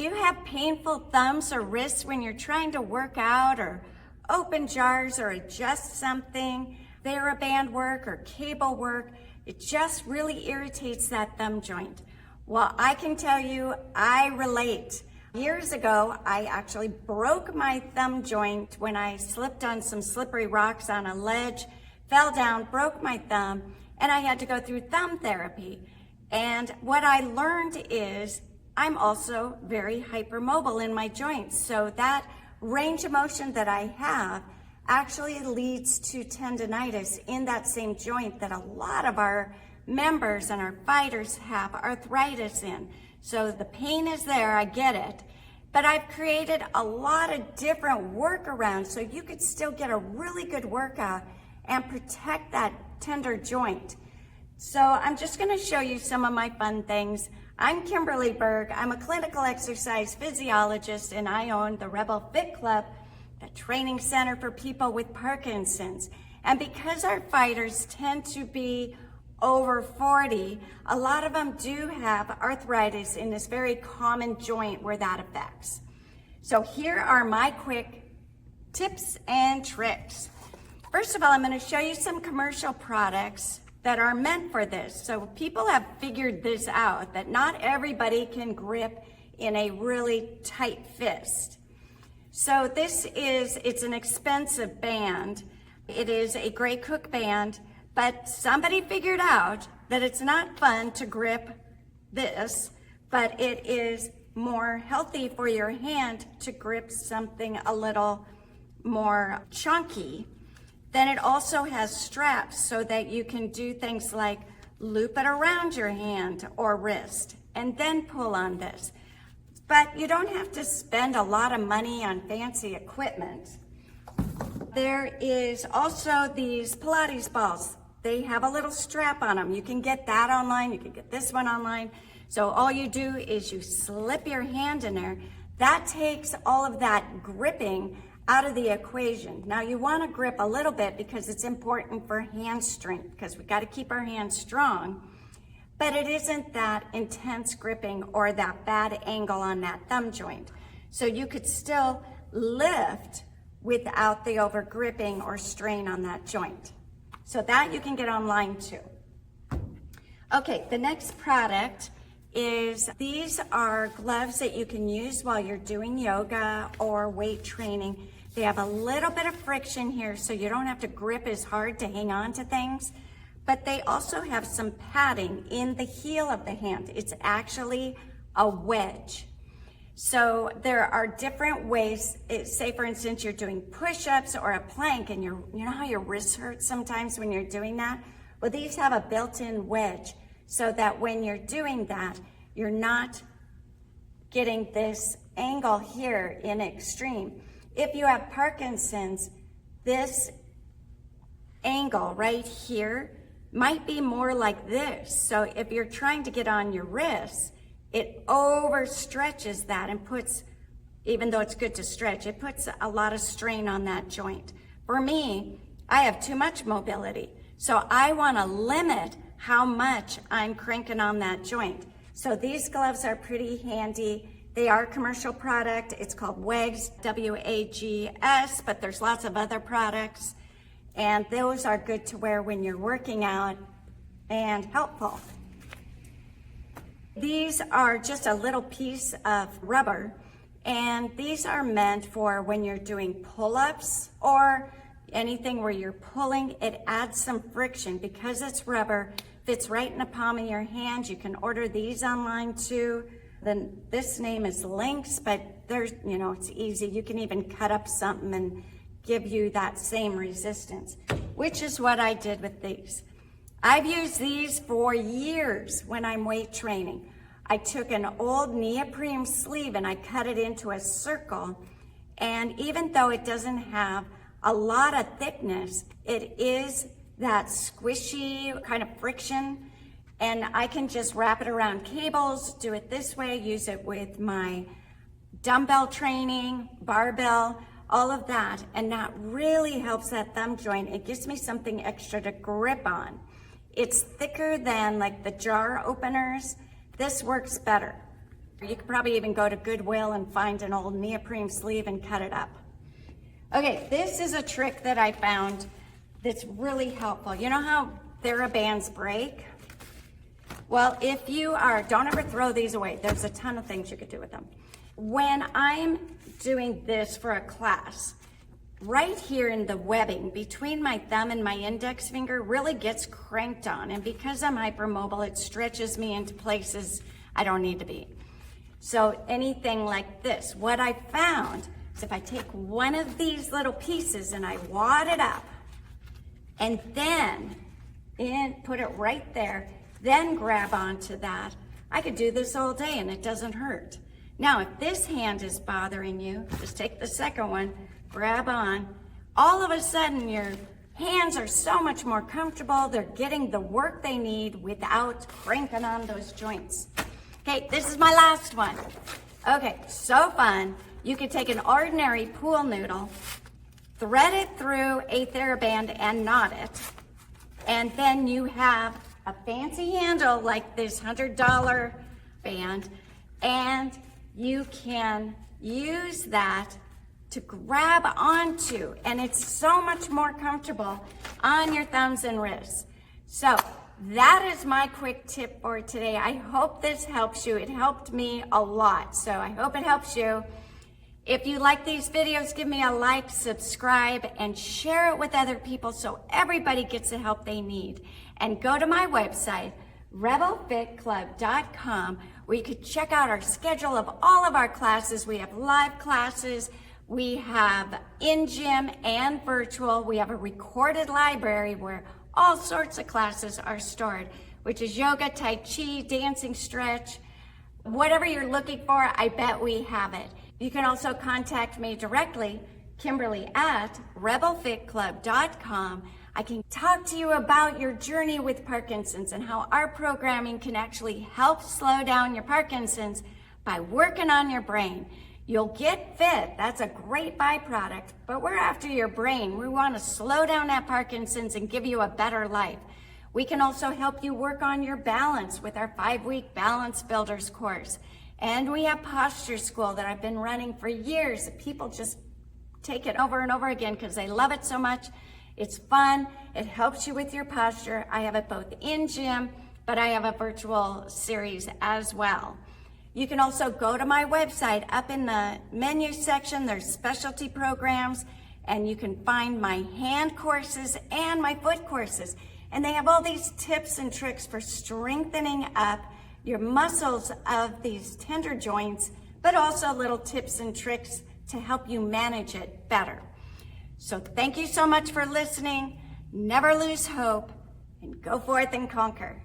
Do you have painful thumbs or wrists when you're trying to work out or open jars or adjust something, TheraBand work or cable work? It just really irritates that thumb joint. Well, I can tell you, I relate. Years ago, I actually broke my thumb joint when I slipped on some slippery rocks on a ledge, fell down, broke my thumb, and I had to go through thumb therapy. And what I learned is I'm also very hypermobile in my joints. So that range of motion that I have actually leads to tendonitis in that same joint that a lot of our members and our fighters have arthritis in. So the pain is there, I get it. But I've created a lot of different workarounds so you could still get a really good workout and protect that tender joint. So I'm just gonna show you some of my fun things. I'm Kimberly Berg. I'm a clinical exercise physiologist and I own the Rebel Fit Club, a training center for people with Parkinson's. And because our fighters tend to be over 40, a lot of them do have arthritis in this very common joint where that affects. So here are my quick tips and tricks. First of all, I'm going to show you some commercial products that are meant for this. So people have figured this out, that not everybody can grip in a really tight fist. So it's an expensive band. It is a Gray Cook band, but somebody figured out that it's not fun to grip this, but it is more healthy for your hand to grip something a little more chunky. Then it also has straps so that you can do things like loop it around your hand or wrist and then pull on this. But you don't have to spend a lot of money on fancy equipment. There is also these Pilates balls. They have a little strap on them. You can get that online, you can get this one online. So all you do is you slip your hand in there. That takes all of that gripping out of the equation. Now you want to grip a little bit because it's important for hand strength, because we got to keep our hands strong, but it isn't that intense gripping or that bad angle on that thumb joint. So you could still lift without the over gripping or strain on that joint. So that you can get online too. Okay, the next product is, these are gloves that you can use while you're doing yoga or weight training. They have a little bit of friction here so you don't have to grip as hard to hang on to things, but they also have some padding in the heel of the hand. It's actually a wedge. So there are different ways. Say for instance, you're doing push-ups or a plank and you know how your wrists hurt sometimes when you're doing that? Well, these have a built-in wedge so that when you're doing that, you're not getting this angle here in extreme. If you have Parkinson's, this angle right here might be more like this. So if you're trying to get on your wrist, it overstretches that and puts, even though it's good to stretch, it puts a lot of strain on that joint. For me, I have too much mobility. So I want to limit how much I'm cranking on that joint. So these gloves are pretty handy. They are a commercial product. It's called WAGS, W-A-G-S, but there's lots of other products. And those are good to wear when you're working out and helpful. These are just a little piece of rubber, and these are meant for when you're doing pull-ups or anything where you're pulling. It adds some friction because it's rubber, fits right in the palm of your hand. You can order these online too. Then this name is Lynx, but there's, it's easy. You can even cut up something and give you that same resistance, which is what I did with these. I've used these for years when I'm weight training. I took an old neoprene sleeve and I cut it into a circle. And even though it doesn't have a lot of thickness, it is that squishy kind of friction. And I can just wrap it around cables, do it this way, use it with my dumbbell training, barbell, all of that. And that really helps that thumb joint. It gives me something extra to grip on. It's thicker than like the jar openers. This works better. You could probably even go to Goodwill and find an old neoprene sleeve and cut it up. Okay, this is a trick that I found that's really helpful. You know how TheraBands break? Well, if you are, don't ever throw these away. There's a ton of things you could do with them. When I'm doing this for a class, right here in the webbing between my thumb and my index finger really gets cranked on. And because I'm hypermobile, it stretches me into places I don't need to be. So anything like this, what I found is if I take one of these little pieces and I wad it up and then put it right there, then grab onto that, I could do this all day and it doesn't hurt. Now, if this hand is bothering you, just take the second one, grab on. All of a sudden, your hands are so much more comfortable. They're getting the work they need without cranking on those joints. Okay, this is my last one. Okay, so fun. You could take an ordinary pool noodle, thread it through a TheraBand and knot it, and then you have a fancy handle like this $100 band, and you can use that to grab onto, and it's so much more comfortable on your thumbs and wrists. So that is my quick tip for today. I hope this helps you. It helped me a lot, so I hope it helps you. If you like these videos, give me a like, subscribe, and share it with other people so everybody gets the help they need. And go to my website, rebelfitclub.com, where you can check out our schedule of all of our classes. We have live classes, we have in-gym and virtual. We have a recorded library where all sorts of classes are stored, which is yoga, tai chi, dancing, stretch. Whatever you're looking for, I bet we have it. You can also contact me directly, Kimberly, at rebelfitclub.com. I can talk to you about your journey with Parkinson's and how our programming can actually help slow down your Parkinson's by working on your brain. You'll get fit, that's a great byproduct, but we're after your brain. We want to slow down that Parkinson's and give you a better life. We can also help you work on your balance with our 5-week Balance Builders course. And we have Posture School that I've been running for years. People just take it over and over again because they love it so much. It's fun, it helps you with your posture. I have it both in gym, but I have a virtual series as well. You can also go to my website. Up in the menu section, there's specialty programs, and you can find my hand courses and my foot courses. And they have all these tips and tricks for strengthening up your muscles of these tender joints, but also little tips and tricks to help you manage it better. So thank you so much for listening. Never lose hope, and go forth and conquer.